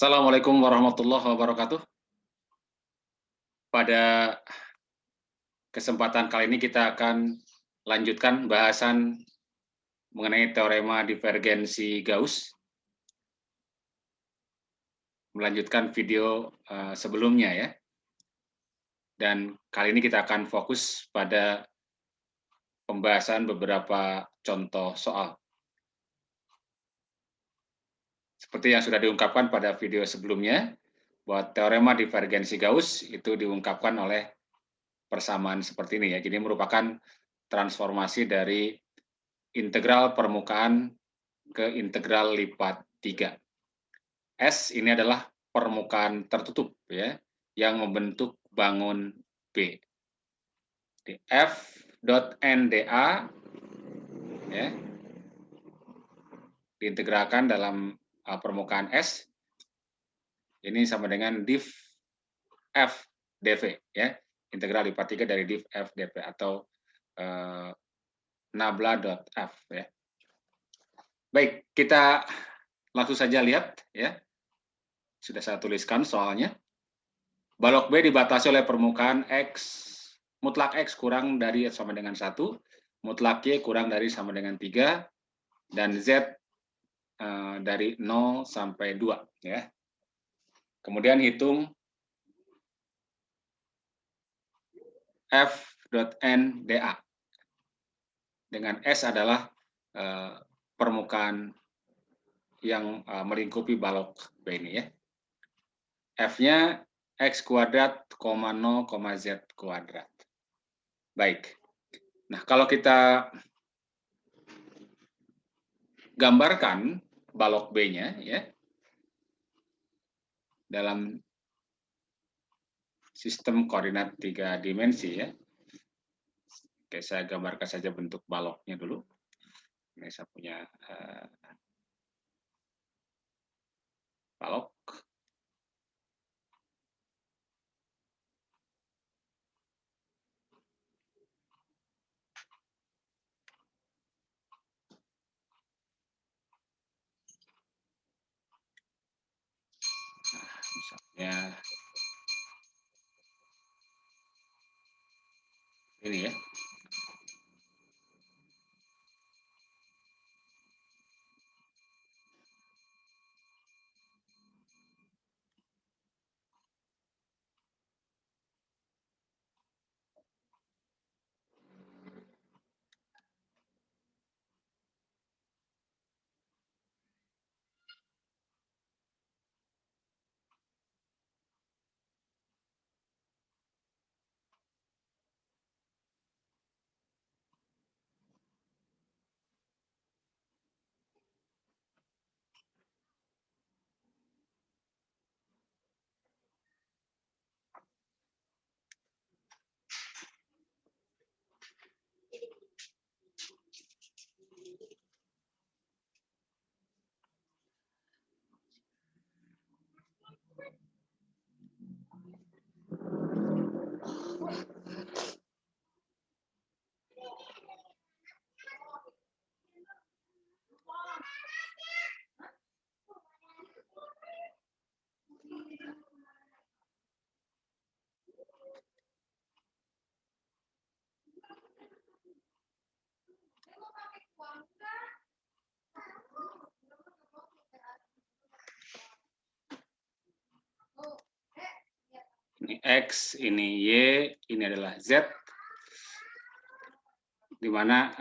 Assalamualaikum warahmatullahi wabarakatuh. Pada kesempatan kali ini kita akan lanjutkan bahasan mengenai teorema divergensi Gauss, melanjutkan video sebelumnya ya. Dan kali ini kita akan fokus pada pembahasan beberapa contoh soal. Seperti yang sudah diungkapkan pada video sebelumnya, bahwa teorema divergensi Gauss itu diungkapkan oleh persamaan seperti ini ya. Jadi merupakan transformasi dari integral permukaan ke integral lipat 3. S ini adalah permukaan tertutup ya, yang membentuk bangun B. Di F dot NDA ya, diintegralkan dalam permukaan S ini sama dengan div F dV ya, integral lipat 3 dari div F dV atau nabla dot F ya. Baik, kita langsung saja lihat ya. Sudah saya tuliskan soalnya. Balok B dibatasi oleh permukaan X, mutlak X kurang dari sama dengan 1, mutlak Y kurang dari sama dengan 3, dan Z dari 0 sampai 2. Ya. Kemudian hitung F dot N dA. Dengan S adalah permukaan yang melingkupi balok B ini ya. F-nya X kuadrat, 0, Z kuadrat. Baik. Nah, kalau kita gambarkan balok B-nya ya dalam sistem koordinat 3 dimensi ya. Oke, saya gambarkan saja bentuk baloknya dulu. Ini saya punya balok. Nah, misalnya ini ya. Ini X, ini Y, ini adalah Z, di mana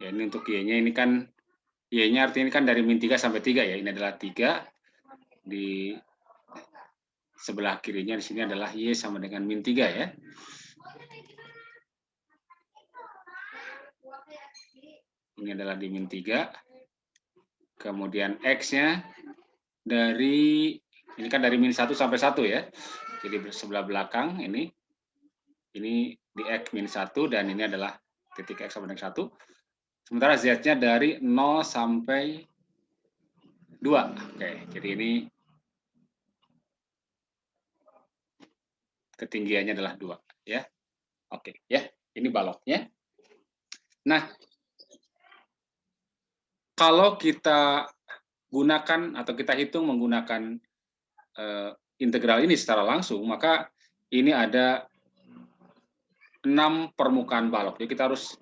ya ini untuk Y-nya ini kan, Y-nya artinya ini kan dari min 3 sampai 3 ya, ini adalah 3, di sebelah kirinya di sini adalah Y sama dengan min 3 ya. Ini adalah di min 3, kemudian X-nya dari, ini kan dari min 1 sampai 1 ya, jadi sebelah belakang ini di X min 1 dan ini adalah titik X sama dengan 1. Sementara Z-nya dari 0 sampai 2. Oke, jadi ini ketinggiannya adalah 2 ya. Oke, ya. Ini baloknya. Nah, kalau kita gunakan atau kita hitung menggunakan integral ini secara langsung, maka ini ada 6 permukaan balok. Jadi kita harus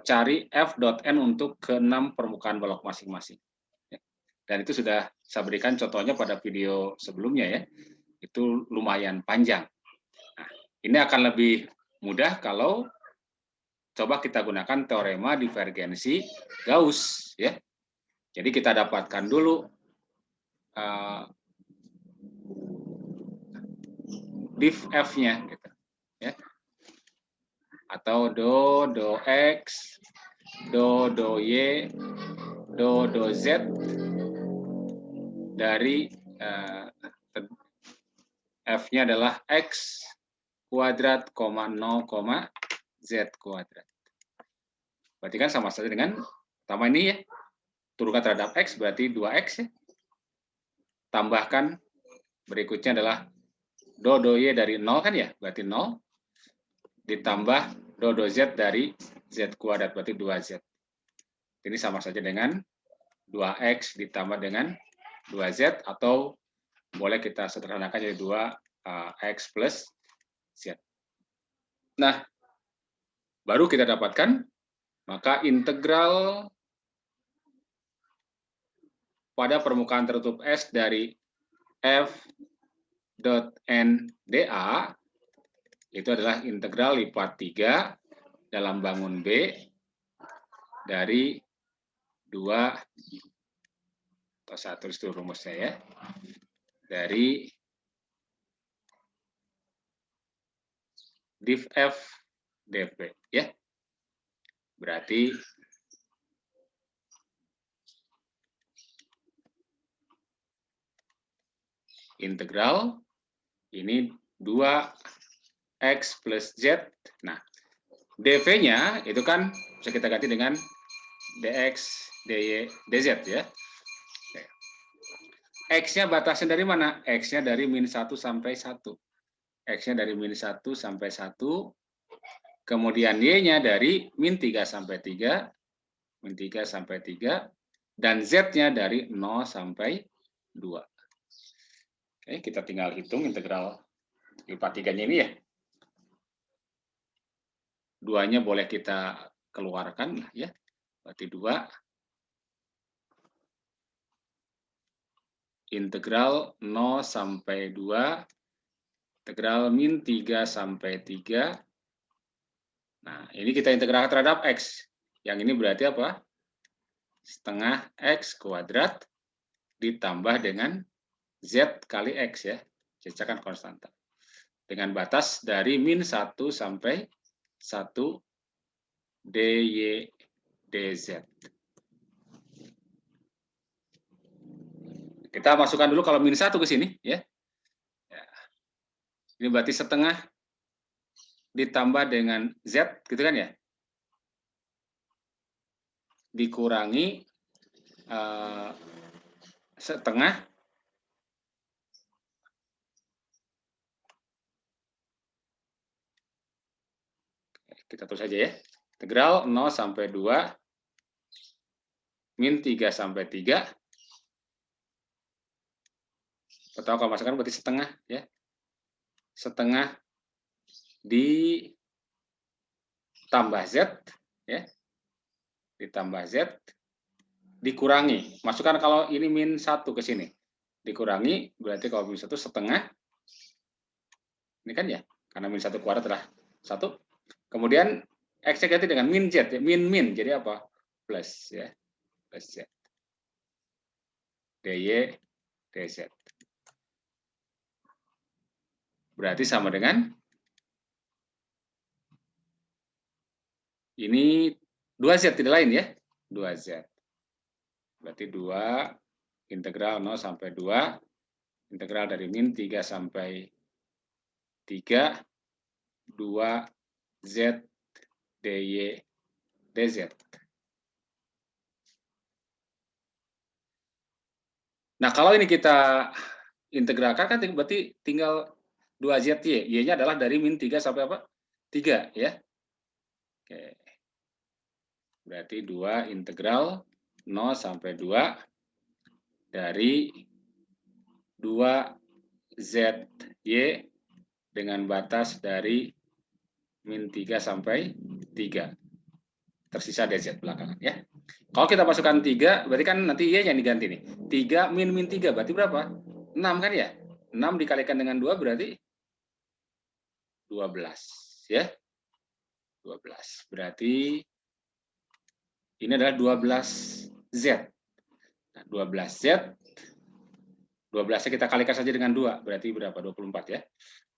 cari f.n untuk ke-6 permukaan balok masing-masing. Dan itu sudah saya berikan contohnya pada video sebelumnya ya. Itu lumayan panjang. Nah, ini akan lebih mudah kalau coba kita gunakan teorema divergensi Gauss ya. Jadi kita dapatkan dulu div f-nya gitu ya. Atau do x, do y, do z dari f-nya adalah x kuadrat, 0, z kuadrat. Berarti kan sama saja dengan pertama ini ya, turunkan terhadap x berarti 2x ya. Tambahkan berikutnya adalah do y dari 0 kan ya, berarti 0. Ditambah do z dari z kuadrat berarti 2z. Ini sama saja dengan 2x ditambah dengan 2z, atau boleh kita sederhanakan jadi 2x plus z. Nah, baru kita dapatkan, maka integral pada permukaan tertutup S dari f dot n dA itu adalah integral lipat 3 dalam bangun B dari 2, atau saya tulis dulu rumusnya ya, dari div f dv ya. Berarti integral ini 2x plus z. Nah, dv-nya itu kan bisa kita ganti dengan dx, dy, dz ya. X-nya batasnya dari mana? X-nya dari min 1 sampai 1. X-nya dari min 1 sampai 1. Kemudian Y-nya dari min 3 sampai 3. Min 3 sampai 3. Dan Z-nya dari 0 sampai 2. Oke, kita tinggal hitung integral lipat 3-nya ini ya. 2-nya boleh kita keluarkan ya. Berarti 2 integral 0 sampai 2 integral min 3 sampai 3. Nah, ini kita integralkan terhadap X. Yang ini berarti apa? Setengah X kuadrat ditambah dengan Z kali X ya. Z kan konstanta. Dengan batas dari min 1 sampai 1 dy dz. Kita masukkan dulu kalau min 1 ke sini ya. Ini berarti setengah ditambah dengan Z gitu kan ya. Dikurangi setengah kita tulis saja ya. Integral 0 sampai 2 min 3 sampai 3. Atau kalau masukkan berarti setengah ya. Setengah ditambah Z ya. Ditambah Z dikurangi. Masukkan kalau ini min 1 ke sini. Dikurangi berarti kalau min 1 setengah. Ini kan ya. Karena min 1 kuadrat adalah 1. Kemudian X-nya ganti dengan min Z ya. Min jadi apa? Plus ya. Plus Z. dy dz. Berarti sama dengan ini 2Z tidak lain ya. 2Z. Berarti 2 integral 0 sampai 2 integral dari min 3 sampai 3 2Z dy dz. Nah, kalau ini kita integralkan kan berarti tinggal 2ZY. Y-nya adalah dari min 3 sampai apa? 3 ya. Oke. Berarti 2 integral 0 sampai 2 dari 2ZY dengan batas dari min 3 sampai 3. Tersisa DZ belakangan ya. Kalau kita masukkan 3, berarti kan nanti Y yang diganti nih. 3 min 3 berarti berapa? 6 kan ya? 6 dikalikan dengan 2 berarti 12 ya. 12. Berarti ini adalah 12Z. Nah, 12Z 12-nya kita kalikan saja dengan 2, berarti berapa? 24 ya.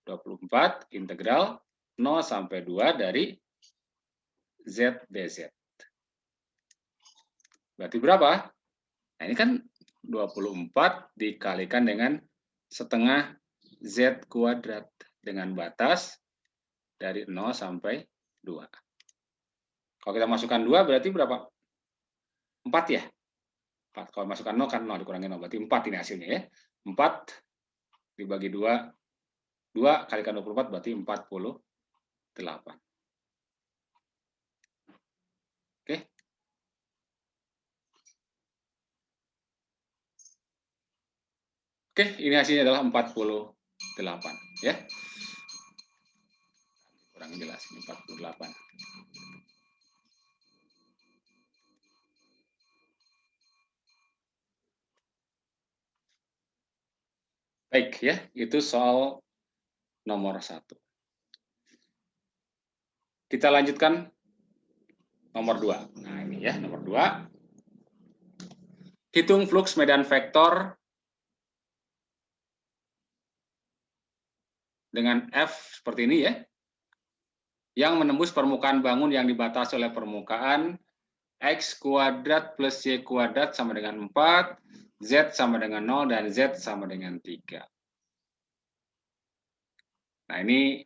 24 integral 0 sampai 2 dari Z dz. Berarti berapa? Nah, ini kan 24 dikalikan dengan setengah Z kuadrat dengan batas dari 0 sampai 2. Kalau kita masukkan 2 berarti berapa? 4 ya? 4. Kalau masukkan 0 kan 0 dikurangi 0, berarti 4 ini hasilnya ya. 4 dibagi 2, 2 kalikan 24 berarti 48. Oke. Oke, ini hasilnya adalah 48 ya. Kurang jelas ini 48. Baik ya, itu soal nomor 1. Kita lanjutkan nomor 2. Nah, ini ya, nomor 2. Hitung fluks medan vektor dengan F seperti ini ya, yang menembus permukaan bangun yang dibatasi oleh permukaan X kuadrat plus Y kuadrat sama dengan 4, Z sama dengan 0, dan Z sama dengan 3. Nah, ini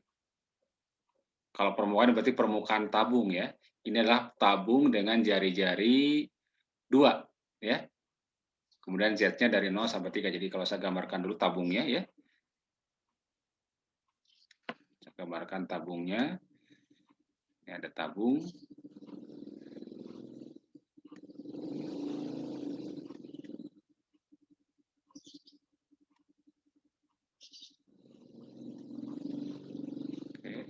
kalau permukaan berarti permukaan tabung ya. Ini adalah tabung dengan jari-jari 2 ya. Kemudian Z-nya dari 0 sampai 3. Jadi kalau saya gambarkan dulu tabungnya ya. Saya gambarkan tabungnya. Ini ada tabung. Oke.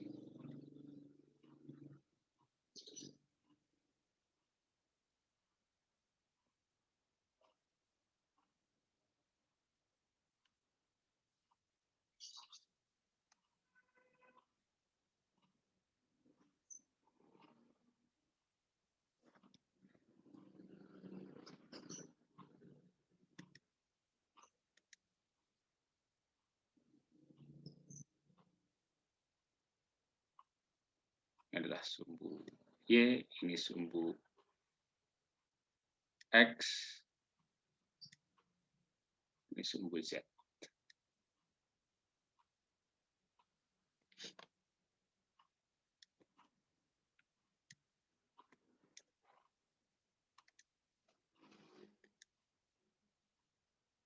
Ini adalah sumbu Y, ini sumbu X, ini sumbu Z.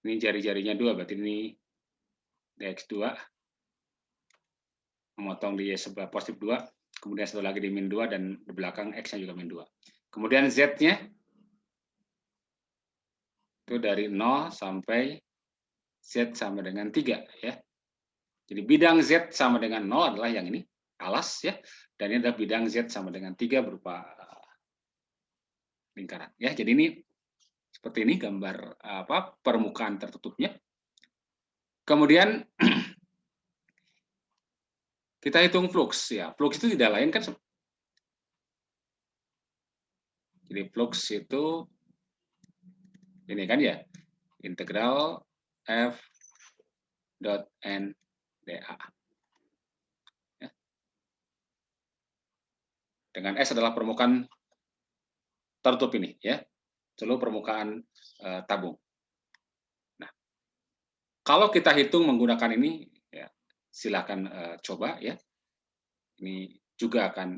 Ini jari-jarinya 2, berarti ini DX2, memotong di Y sebelah positif 2, kemudian satu lagi di min 2, dan di belakang X-nya juga min 2. Kemudian Z-nya itu dari 0 sampai Z sama dengan 3 ya. Jadi bidang Z sama dengan 0 adalah yang ini, alas ya, dan ini adalah bidang Z sama dengan 3 berupa lingkaran ya. Jadi ini seperti ini gambar permukaan tertutupnya. Kemudian kita hitung fluks ya. Fluks itu tidak lain kan, jadi fluks itu ini kan ya, integral F dot N dA. Ya. Dengan S adalah permukaan tertutup ini ya, seluruh permukaan tabung. Nah, kalau kita hitung menggunakan ini, ya, silakan coba ya. Ini juga akan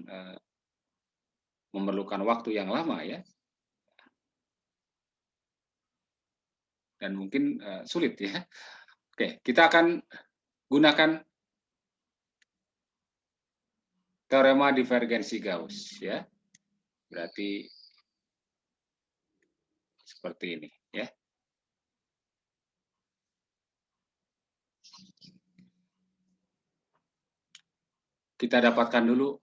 memerlukan waktu yang lama ya, dan mungkin sulit ya. Oke, kita akan gunakan teorema divergensi Gauss ya. Berarti seperti ini ya. kita dapatkan dulu.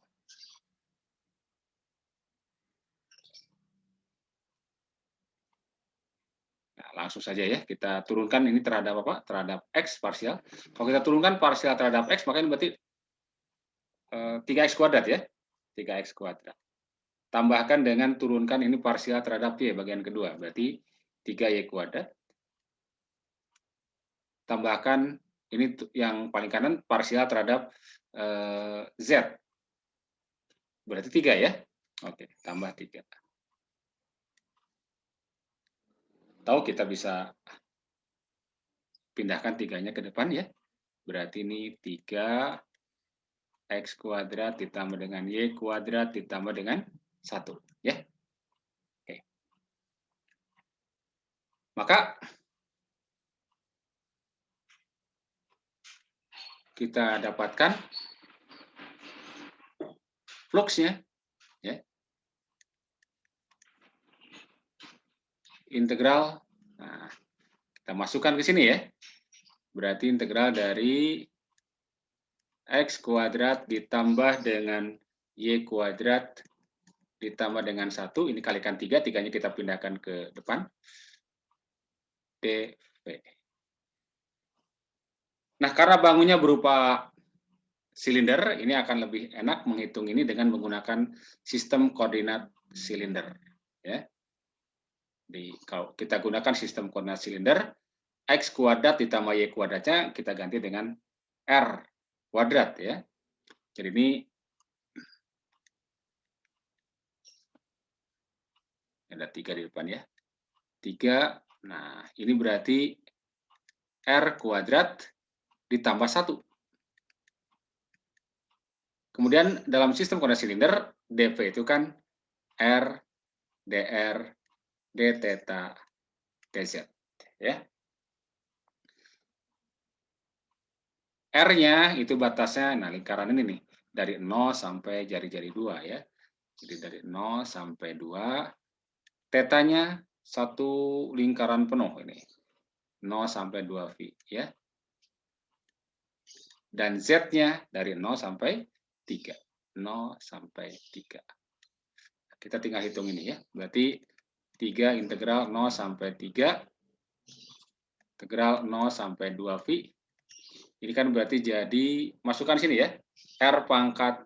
Nah, langsung saja ya, kita turunkan ini terhadap apa? Terhadap X parsial. Kalau kita turunkan parsial terhadap X, maka ini berarti 3X kuadrat ya. 3X kuadrat. Tambahkan dengan turunkan ini parsial terhadap Y bagian kedua. Berarti 3Y kuadrat. Tambahkan ini yang paling kanan parsial terhadap Z. Berarti 3 ya. Oke, tambah 3. Atau kita bisa pindahkan 3-nya ke depan ya. Berarti ini 3X kuadrat ditambah dengan Y kuadrat ditambah dengan 1. Ya. Oke. Maka kita dapatkan fluxnya. Ya. Integral. Nah, kita masukkan ke sini ya. Berarti integral dari X kuadrat ditambah dengan Y kuadrat ditambah dengan 1, ini kalikan 3, 3-nya kita pindahkan ke depan, dV. Nah, karena bangunnya berupa silinder, ini akan lebih enak menghitung ini dengan menggunakan sistem koordinat silinder. Ya. Kalau kita gunakan sistem koordinat silinder, X kuadrat ditambah Y kuadratnya kita ganti dengan R kuadrat ya. Jadi ini ada 3 di depan ya. 3, nah ini berarti R kuadrat ditambah 1. Kemudian dalam sistem koordinat silinder, dV itu kan R, dr, d theta, dz. Ya. R-nya itu batasnya, nah lingkaran ini nih, dari 0 sampai jari-jari 2 ya. Jadi dari 0 sampai 2, tetanya satu lingkaran penuh ini, 0 sampai 2 V ya. Dan Z-nya dari 0 sampai 3. 0 sampai 3. Kita tinggal hitung ini ya. Berarti 3 integral 0 sampai 3, integral 0 sampai 2 V. Ini kan berarti jadi, masukkan sini ya, R pangkat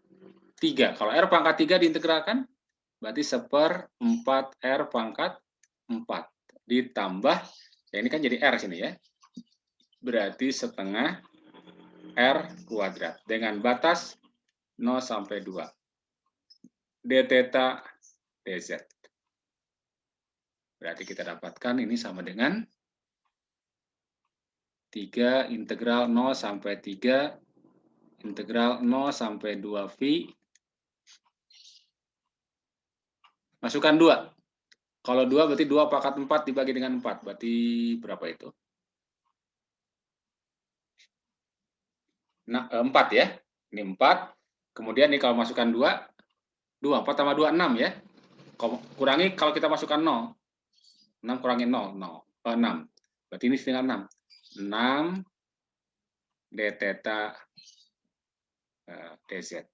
3. Kalau R pangkat 3 diintegralkan, berarti 1/4 R pangkat 4. Ditambah, ya ini kan jadi R sini ya. Berarti setengah R kuadrat. Dengan batas 0 sampai 2. D theta, dz. Berarti kita dapatkan ini sama dengan 3 integral 0 sampai 3 integral 0 sampai 2 V. Masukkan 2. Kalau 2 berarti 2 pangkat 4 dibagi dengan 4. Berarti berapa itu? Nah, 4 ya. Ini 4. Kemudian ini kalau masukkan 2, 4 tambah 2, 6 ya. Kurangi kalau kita masukkan 0. 6 kurangi 0, 6. Berarti ini setengah 6. 6 d theta dz.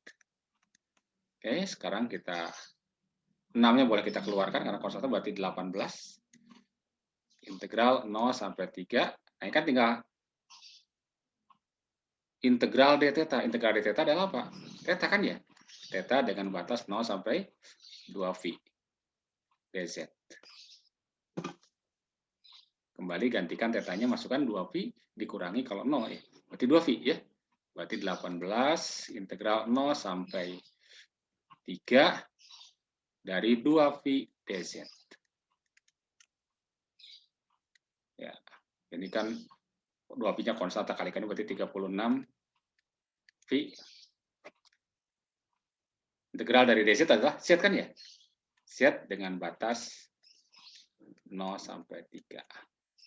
Oke, sekarang kita 6-nya boleh kita keluarkan karena kalau 1 berarti 18. Integral 0 sampai 3. Nah, ini kan tinggal integral d theta. Integral d theta adalah apa? Theta kan ya? Theta dengan batas 0 sampai 2V dz. Kembali gantikan tetanya, masukkan 2V dikurangi kalau 0 ya. Berarti 2V ya. Berarti 18 integral 0 sampai 3 dari 2V dz. Ya, ini kan 2V-nya konstanta, kalikan berarti 36 V. Integral dari dz adalah z kan ya? Z dengan batas 0 sampai 3.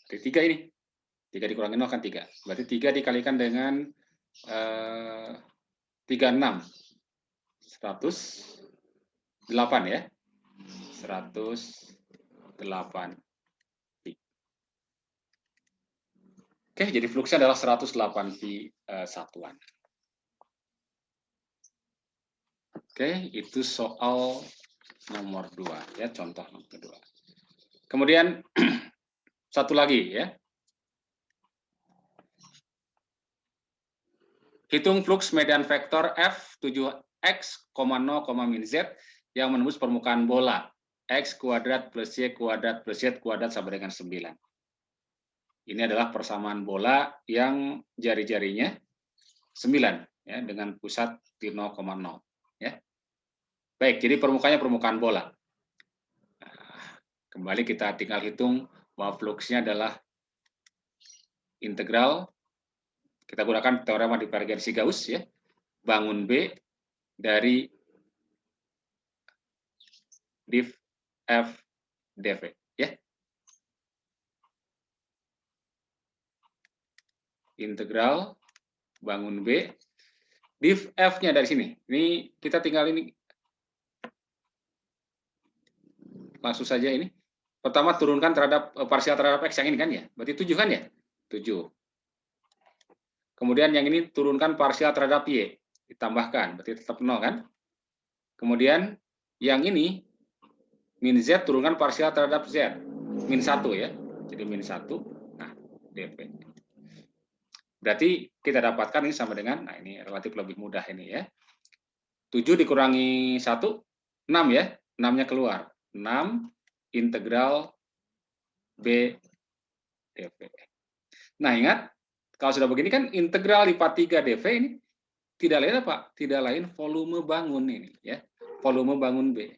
Berarti 3 ini. 3 dikurangi 0 kan 3. Berarti 3 dikalikan dengan 36. 108 ya. 108 V. Oke, jadi fluxnya adalah 108 V satuan. Oke, itu soal nomor 2 ya, contoh nomor 2. Kemudian satu lagi ya. Hitung flux median vektor F7x, 0, min Z yang menembus permukaan bola X kuadrat plus Y kuadrat plus Z kuadrat sama dengan 9. Ini adalah persamaan bola yang jari-jarinya 9 ya, dengan pusat di 0,0 ya. Baik, jadi permukaannya permukaan bola. Nah, kembali kita tinggal hitung bahwa fluxnya adalah integral. Kita gunakan teorema divergensi Gauss ya. Bangun B dari div F dv ya. Integral bangun B div F-nya dari sini. Ini kita tinggal ini langsung saja ini. Pertama turunkan terhadap parsial terhadap X yang ini kan ya. Berarti 7 kan ya? 7. Kemudian yang ini turunkan parsial terhadap Y. Ditambahkan, berarti tetap 0 kan? Kemudian yang ini min Z turunkan parsial terhadap Z. Min 1 ya. Jadi min 1. Nah, dv. Berarti kita dapatkan ini sama dengan, nah ini relatif lebih mudah ini ya. 7 dikurangi 1, 6 ya. 6-nya keluar. 6 integral B dv. Nah, ingat, kalau sudah begini kan integral lipat 3 dv ini tidak lain apa? Tidak lain volume bangun ini ya. Volume bangun B.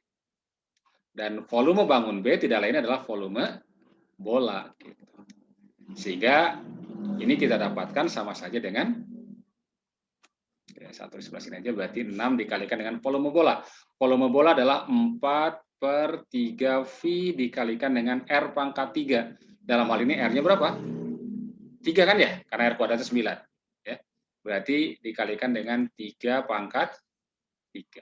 Dan volume bangun B tidak lain adalah volume bola gitu. Sehingga ini kita dapatkan sama saja dengan ya, 1 sebelah sini aja berarti 6 dikalikan dengan volume bola. Volume bola adalah 4/3 V dikalikan dengan R pangkat 3. Dalam hal ini R-nya berapa? 3 kan ya? Karena R kuadratnya 9. Ya. Berarti dikalikan dengan 3 pangkat 3.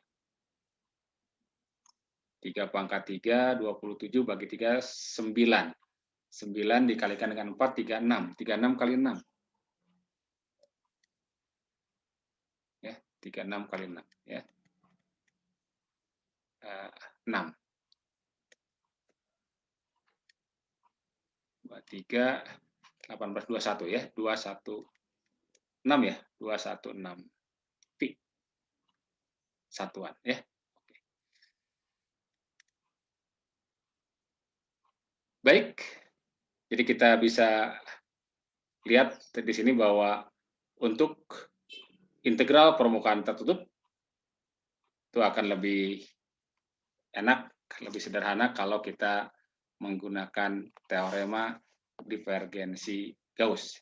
3 pangkat 3, 27 bagi 3, 9. 9 dikalikan dengan 4, 36. 36 kali 6. Ya, 36 kali 6. Ya. 6. 23, 18, 21 ya. 21, 6 ya. 216 pi. Satuan ya. Oke. Baik. Jadi kita bisa lihat di sini bahwa untuk integral permukaan tertutup itu akan lebih enak, lebih sederhana kalau kita menggunakan teorema divergensi Gauss.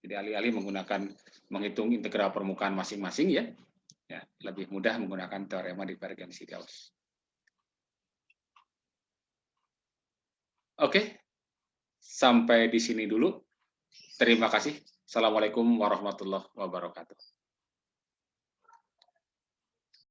Jadi alih-alih menggunakan menghitung integral permukaan masing-masing ya, lebih mudah menggunakan teorema divergensi Gauss. Oke, sampai di sini dulu. Terima kasih. Assalamualaikum warahmatullahi wabarakatuh.